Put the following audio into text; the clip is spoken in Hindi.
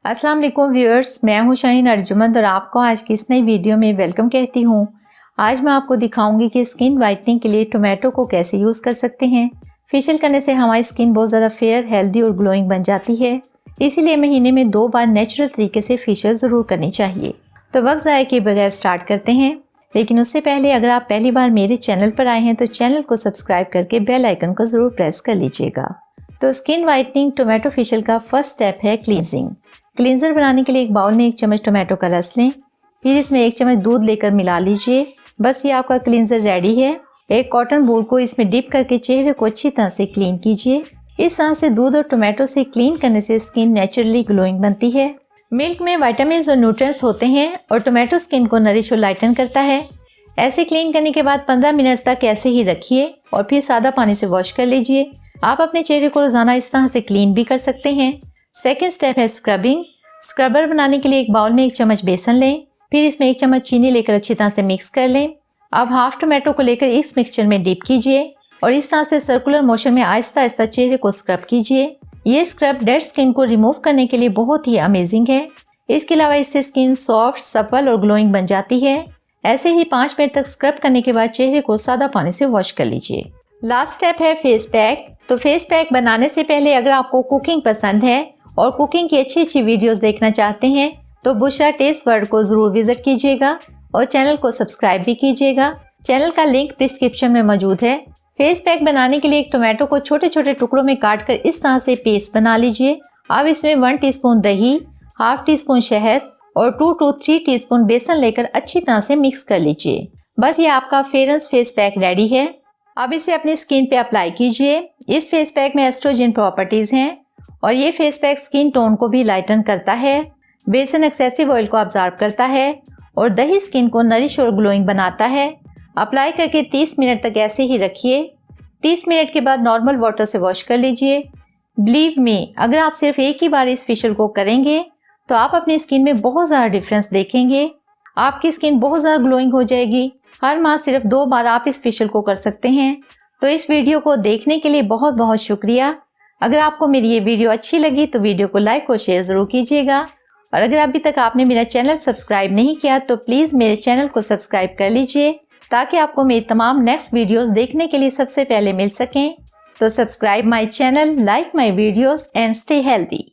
अस्सलाम वालेकुम व्यूअर्स, मैं हूं शाहीन अर्जुमंद और आपको आज की इस नई वीडियो में वेलकम कहती हूं। आज मैं आपको दिखाऊंगी कि स्किन वाइटनिंग के लिए टोमेटो को कैसे यूज़ कर सकते हैं। फेशियल करने से हमारी स्किन बहुत ज़्यादा फेयर, हेल्दी और ग्लोइंग बन जाती है। इसीलिए महीने में 2 बार नेचुरल तरीके से फेशियल ज़रूर करनी चाहिए। तो वक्त ज़ाया किए बगैर स्टार्ट करते हैं। लेकिन उससे पहले अगर आप पहली बार मेरे चैनल पर आए हैं तो चैनल को सब्सक्राइब करके बेल आइकन को ज़रूर प्रेस कर लीजिएगा। तो स्किन वाइटनिंग टोमेटो फेशियल का फर्स्ट स्टेप है क्लींजिंग। क्लींजर बनाने के लिए एक बाउल में 1 चम्मच टोमेटो का रस लें, फिर इसमें 1 चम्मच दूध लेकर मिला लीजिए। बस ये आपका क्लींजर रेडी है। एक कॉटन बूल को इसमें डिप करके चेहरे को अच्छी तरह से क्लीन कीजिए। इस तरह से दूध और टोमेटो से क्लीन करने से स्किन नेचुरली ग्लोइंग बनती है। मिल्क में विटामिन और न्यूट्रिएंट्स होते हैं और टोमेटो स्किन को नरिश और लाइटन करता है। ऐसे क्लीन करने के बाद 15 मिनट तक ऐसे ही रखिए और फिर सादा पानी से वॉश कर लीजिए। आप अपने चेहरे को रोजाना इस तरह से क्लीन भी कर सकते हैं। सेकेंड स्टेप है स्क्रबिंग। स्क्रबर बनाने के लिए एक बाउल में 1 चम्मच बेसन लें, फिर इसमें 1 चम्मच चीनी लेकर अच्छी तरह से मिक्स कर लें। अब हाफ टोमेटो को लेकर इस मिक्सचर में डिप कीजिए और इस तरह से सर्कुलर मोशन में आहिस्ता आहिस्ता चेहरे को स्क्रब कीजिए। ये स्क्रब डेड स्किन को रिमूव करने के लिए बहुत ही अमेजिंग है। इसके अलावा इससे स्किन सॉफ्ट, सपल और ग्लोइंग बन जाती है। ऐसे ही 5 मिनट तक स्क्रब करने के बाद चेहरे को सादा पानी से वॉश कर लीजिए। लास्ट स्टेप है फेस पैक। तो फेस पैक बनाने से पहले अगर आपको कुकिंग पसंद है और कुकिंग की अच्छी वीडियोस देखना चाहते हैं तो बुशरा टेस्ट वर्ल्ड को ज़रूर विजिट कीजिएगा और चैनल को सब्सक्राइब भी कीजिएगा। चैनल का लिंक डिस्क्रिप्शन में मौजूद है। फेस पैक बनाने के लिए एक टोमेटो को छोटे छोटे टुकड़ों में काटकर इस तरह से पेस्ट बना लीजिए। अब इसमें 1 टीस्पून दही, हाफ टीस्पून शहद और 2 to 3 टीस्पून बेसन लेकर अच्छी तरह से मिक्स कर लीजिए। बस ये आपका फेयरेंस फेस पैक रेडी है। अब इसे अपनी स्किन पे अप्लाई कीजिए। इस फेस पैक में एस्ट्रोजन प्रॉपर्टीज हैं और ये फेस पैक स्किन टोन को भी लाइटन करता है। बेसन एक्सेसिव ऑयल को अब्जॉर्ब करता है और दही स्किन को नरिश और ग्लोइंग बनाता है। अप्लाई करके 30 मिनट तक ऐसे ही रखिए। 30 मिनट के बाद नॉर्मल वाटर से वॉश कर लीजिए। बिलीव मी, अगर आप सिर्फ एक ही बार इस फेशियल को करेंगे तो आप अपनी स्किन में बहुत ज़्यादा डिफरेंस देखेंगे। आपकी स्किन बहुत ज़्यादा ग्लोइंग हो जाएगी। हर माह सिर्फ 2 बार आप इस फेशियल को कर सकते हैं। तो इस वीडियो को देखने के लिए बहुत बहुत शुक्रिया। अगर आपको मेरी ये वीडियो अच्छी लगी तो वीडियो को लाइक और शेयर ज़रूर कीजिएगा और अगर अभी तक आपने मेरा चैनल सब्सक्राइब नहीं किया तो प्लीज़ मेरे चैनल को सब्सक्राइब कर लीजिए ताकि आपको मेरी तमाम नेक्स्ट वीडियोस देखने के लिए सबसे पहले मिल सकें। तो subscribe my channel, like my videos and stay healthy.